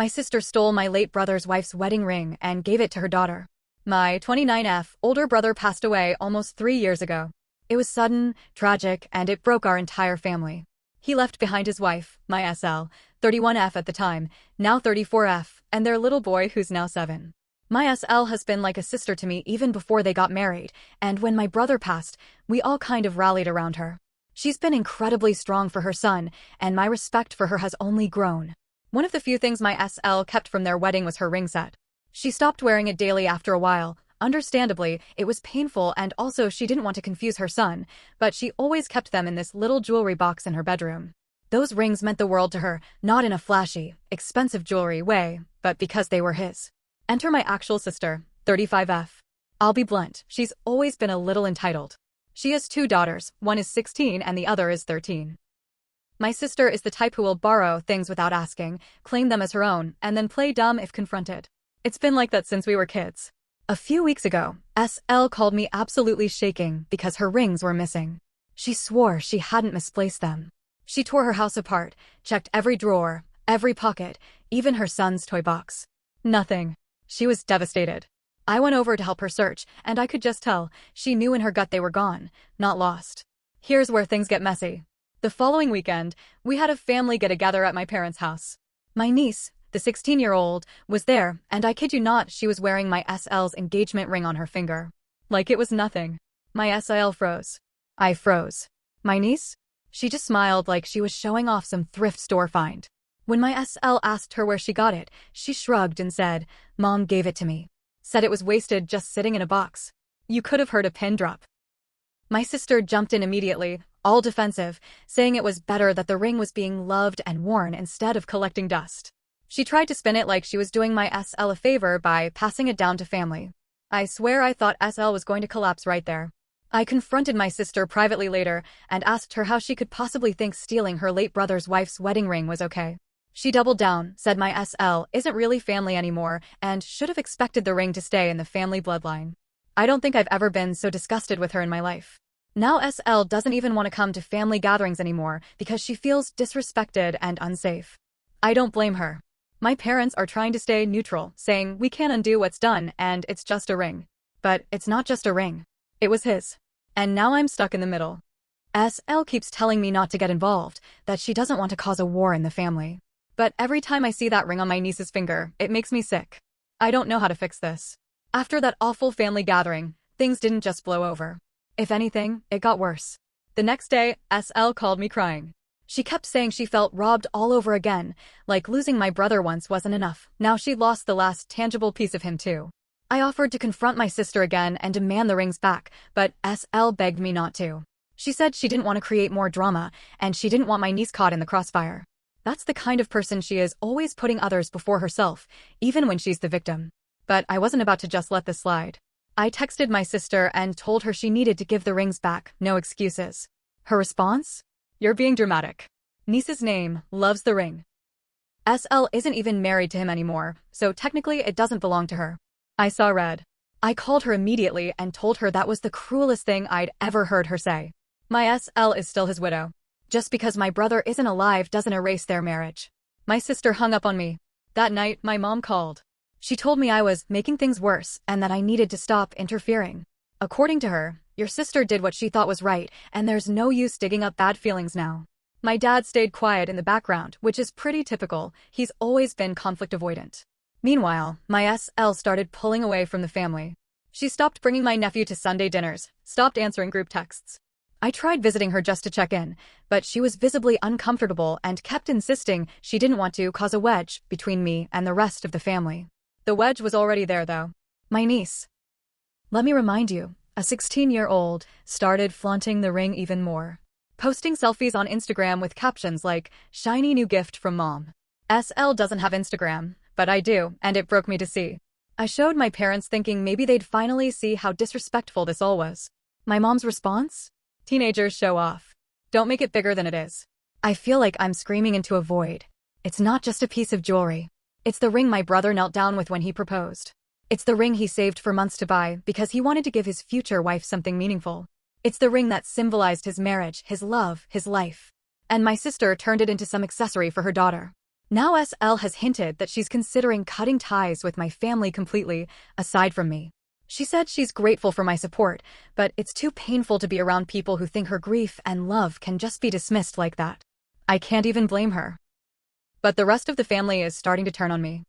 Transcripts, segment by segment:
My sister stole my late brother's wife's wedding ring and gave it to her daughter. My 29F older brother passed away almost 3 years ago. It was sudden, tragic, and it broke our entire family. He left behind his wife, my SL, 31F at the time, now 34F, and their little boy who's now 7. My SL has been like a sister to me even before they got married, and when my brother passed, we all kind of rallied around her. She's been incredibly strong for her son, and my respect for her has only grown. One of the few things my SL kept from their wedding was her ring set. She stopped wearing it daily after a while. Understandably, it was painful and also she didn't want to confuse her son, but she always kept them in this little jewelry box in her bedroom. Those rings meant the world to her, not in a flashy, expensive jewelry way, but because they were his. Enter my actual sister, 35F. I'll be blunt, she's always been a little entitled. She has 2 daughters, one is 16 and the other is 13. My sister is the type who will borrow things without asking, claim them as her own, and then play dumb if confronted. It's been like that since we were kids. A few weeks ago, SL called me absolutely shaking because her rings were missing. She swore she hadn't misplaced them. She tore her house apart, checked every drawer, every pocket, even her son's toy box. Nothing. She was devastated. I went over to help her search, and I could just tell, she knew in her gut they were gone, not lost. Here's where things get messy. The following weekend, we had a family get-together at my parents' house. My niece, the 16-year-old, was there, and I kid you not, she was wearing my SL's engagement ring on her finger. Like it was nothing. My SL froze. I froze. My niece? She just smiled like she was showing off some thrift store find. When my SL asked her where she got it, she shrugged and said, "Mom gave it to me. Said it was wasted just sitting in a box." You could have heard a pin drop. My sister jumped in immediately, all defensive, saying it was better that the ring was being loved and worn instead of collecting dust. She tried to spin it like she was doing my SL a favor by passing it down to family. I swear I thought SL was going to collapse right there. I confronted my sister privately later and asked her how she could possibly think stealing her late brother's wife's wedding ring was okay. She doubled down, said my SL isn't really family anymore and should have expected the ring to stay in the family bloodline. I don't think I've ever been so disgusted with her in my life. Now SL doesn't even want to come to family gatherings anymore because she feels disrespected and unsafe. I don't blame her. My parents are trying to stay neutral, saying we can't undo what's done and it's just a ring. But it's not just a ring. It was his. And now I'm stuck in the middle. SL keeps telling me not to get involved, that she doesn't want to cause a war in the family. But every time I see that ring on my niece's finger, it makes me sick. I don't know how to fix this. After that awful family gathering, things didn't just blow over. If anything, it got worse. The next day, SL called me crying. She kept saying she felt robbed all over again, like losing my brother once wasn't enough. Now she'd lost the last tangible piece of him too. I offered to confront my sister again and demand the rings back, but SL begged me not to. She said she didn't want to create more drama, and she didn't want my niece caught in the crossfire. That's the kind of person she is, always putting others before herself, even when she's the victim. But I wasn't about to just let this slide. I texted my sister and told her she needed to give the rings back, no excuses. Her response? "You're being dramatic. Niece's name, loves the ring. SL isn't even married to him anymore, so technically it doesn't belong to her." I saw red. I called her immediately and told her that was the cruelest thing I'd ever heard her say. My SL is still his widow. Just because my brother isn't alive doesn't erase their marriage. My sister hung up on me. That night, my mom called. She told me I was making things worse and that I needed to stop interfering. According to her, your sister did what she thought was right, and there's no use digging up bad feelings now. My dad stayed quiet in the background, which is pretty typical. He's always been conflict avoidant. Meanwhile, my SL started pulling away from the family. She stopped bringing my nephew to Sunday dinners, stopped answering group texts. I tried visiting her just to check in, but she was visibly uncomfortable and kept insisting she didn't want to cause a wedge between me and the rest of the family. The wedge was already there, though. My niece. Let me remind you, a 16-year-old started flaunting the ring even more. Posting selfies on Instagram with captions like, "Shiny new gift from mom." SL doesn't have Instagram, but I do, and it broke me to see. I showed my parents thinking maybe they'd finally see how disrespectful this all was. My mom's response? Teenagers show off. Don't make it bigger than it is. I feel like I'm screaming into a void. It's not just a piece of jewelry. It's the ring my brother knelt down with when he proposed. It's the ring he saved for months to buy because he wanted to give his future wife something meaningful. It's the ring that symbolized his marriage, his love, his life. And my sister turned it into some accessory for her daughter. Now SL has hinted that she's considering cutting ties with my family completely, aside from me. She said she's grateful for my support, but it's too painful to be around people who think her grief and love can just be dismissed like that. I can't even blame her. But the rest of the family is starting to turn on me.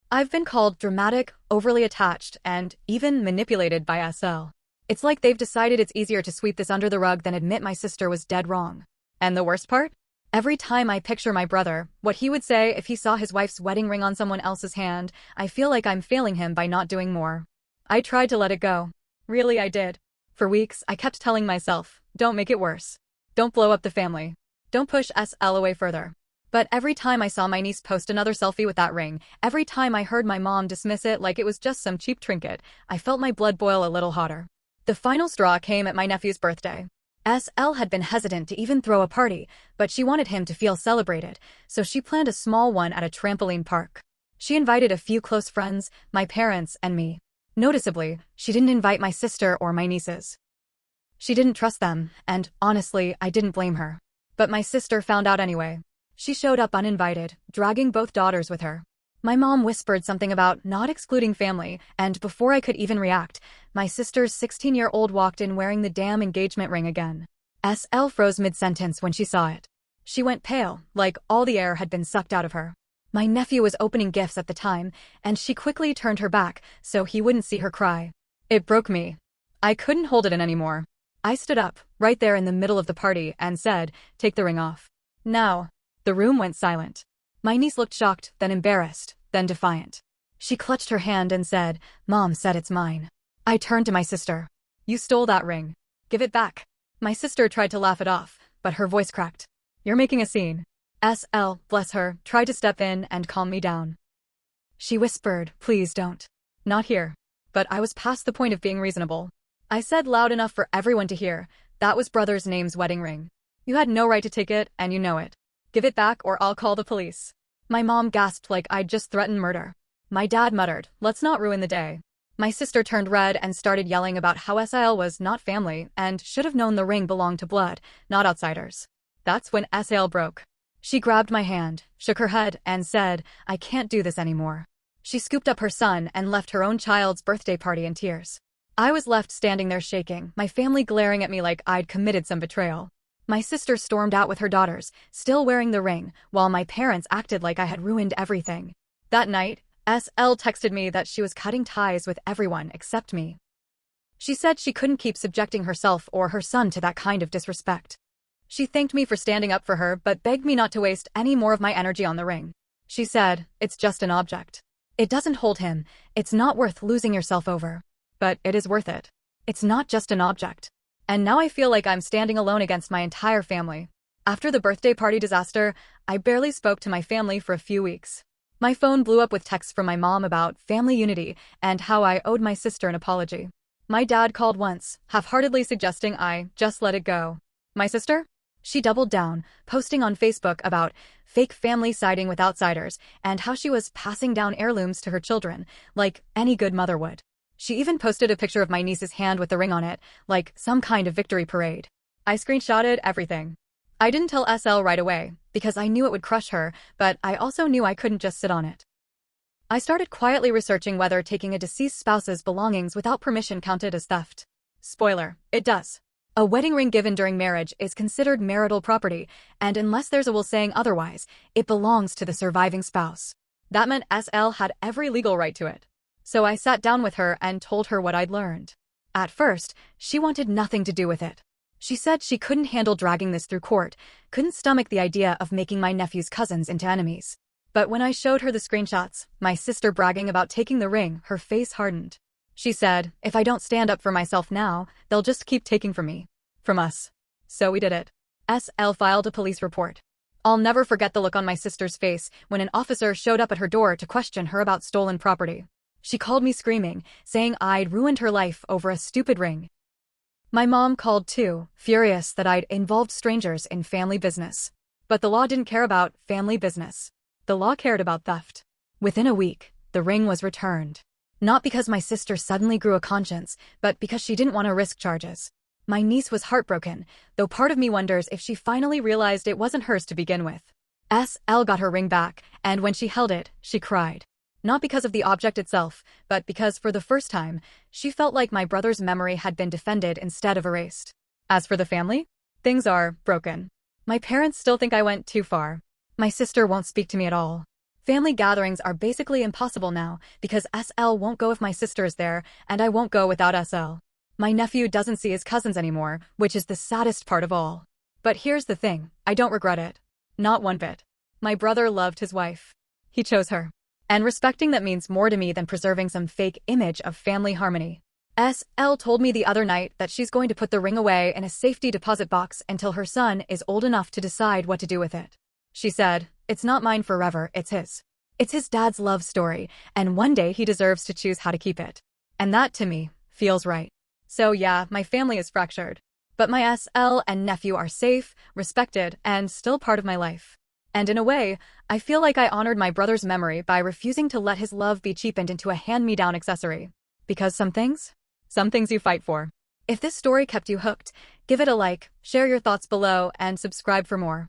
I've been called dramatic, overly attached, and even manipulated by SL. It's like they've decided it's easier to sweep this under the rug than admit my sister was dead wrong. And the worst part? Every time I picture my brother, what he would say if he saw his wife's wedding ring on someone else's hand, I feel like I'm failing him by not doing more. I tried to let it go. Really, I did. For weeks, I kept telling myself, don't make it worse. Don't blow up the family. Don't push SL away further. But every time I saw my niece post another selfie with that ring, every time I heard my mom dismiss it like it was just some cheap trinket, I felt my blood boil a little hotter. The final straw came at my nephew's birthday. SL had been hesitant to even throw a party, but she wanted him to feel celebrated, so she planned a small one at a trampoline park. She invited a few close friends, my parents, and me. Noticeably, she didn't invite my sister or my nieces. She didn't trust them, and honestly, I didn't blame her. But my sister found out anyway. She showed up uninvited, dragging both daughters with her. My mom whispered something about not excluding family, and before I could even react, my sister's 16-year-old walked in wearing the damn engagement ring again. SL froze mid-sentence when she saw it. She went pale, like all the air had been sucked out of her. My nephew was opening gifts at the time, and she quickly turned her back so he wouldn't see her cry. It broke me. I couldn't hold it in anymore. I stood up, right there in the middle of the party, and said, "Take the ring off." Now. The room went silent. My niece looked shocked, then embarrassed, then defiant. She clutched her hand and said, "Mom said it's mine." I turned to my sister. "You stole that ring. Give it back." My sister tried to laugh it off, but her voice cracked. "You're making a scene." SL, bless her, tried to step in and calm me down. She whispered, "Please don't. Not here." But I was past the point of being reasonable. I said loud enough for everyone to hear, "That was brother's name's wedding ring. You had no right to take it, and you know it. Give it back or I'll call the police." My mom gasped like I'd just threatened murder. My dad muttered, "Let's not ruin the day." My sister turned red and started yelling about how SL was not family and should have known the ring belonged to blood, not outsiders. That's when SL broke. She grabbed my hand, shook her head, and said, "I can't do this anymore." She scooped up her son and left her own child's birthday party in tears. I was left standing there shaking, my family glaring at me like I'd committed some betrayal. My sister stormed out with her daughters, still wearing the ring, while my parents acted like I had ruined everything. That night, SL texted me that she was cutting ties with everyone except me. She said she couldn't keep subjecting herself or her son to that kind of disrespect. She thanked me for standing up for her but begged me not to waste any more of my energy on the ring. She said, "It's just an object. It doesn't hold him. It's not worth losing yourself over. But it is worth it. It's not just an object." And now I feel like I'm standing alone against my entire family. After the birthday party disaster, I barely spoke to my family for a few weeks. My phone blew up with texts from my mom about family unity and how I owed my sister an apology. My dad called once, half-heartedly suggesting I just let it go. My sister? She doubled down, posting on Facebook about fake family siding with outsiders and how she was passing down heirlooms to her children, like any good mother would. She even posted a picture of my niece's hand with the ring on it, like some kind of victory parade. I screenshotted everything. I didn't tell SL right away, because I knew it would crush her, but I also knew I couldn't just sit on it. I started quietly researching whether taking a deceased spouse's belongings without permission counted as theft. Spoiler, it does. A wedding ring given during marriage is considered marital property, and unless there's a will saying otherwise, it belongs to the surviving spouse. That meant SL had every legal right to it. So I sat down with her and told her what I'd learned. At first, she wanted nothing to do with it. She said she couldn't handle dragging this through court, couldn't stomach the idea of making my nephew's cousins into enemies. But when I showed her the screenshots, my sister bragging about taking the ring, her face hardened. She said, "If I don't stand up for myself now, they'll just keep taking from me. From us." So we did it. SL filed a police report. I'll never forget the look on my sister's face when an officer showed up at her door to question her about stolen property. She called me screaming, saying I'd ruined her life over a stupid ring. My mom called too, furious that I'd involved strangers in family business. But the law didn't care about family business. The law cared about theft. Within a week, the ring was returned. Not because my sister suddenly grew a conscience, but because she didn't want to risk charges. My niece was heartbroken, though part of me wonders if she finally realized it wasn't hers to begin with. SL got her ring back, and when she held it, she cried. Not because of the object itself, but because for the first time, she felt like my brother's memory had been defended instead of erased. As for the family, things are broken. My parents still think I went too far. My sister won't speak to me at all. Family gatherings are basically impossible now because SL won't go if my sister is there, and I won't go without SL. My nephew doesn't see his cousins anymore, which is the saddest part of all. But here's the thing, I don't regret it. Not one bit. My brother loved his wife. He chose her. And respecting that means more to me than preserving some fake image of family harmony. SL told me the other night that she's going to put the ring away in a safety deposit box until her son is old enough to decide what to do with it. She said, "It's not mine forever, it's his. It's his dad's love story, and one day he deserves to choose how to keep it." And that, to me, feels right. So yeah, my family is fractured. But my SL and nephew are safe, respected, and still part of my life. And in a way, I feel like I honored my brother's memory by refusing to let his love be cheapened into a hand-me-down accessory. Because some things you fight for. If this story kept you hooked, give it a like, share your thoughts below, and subscribe for more.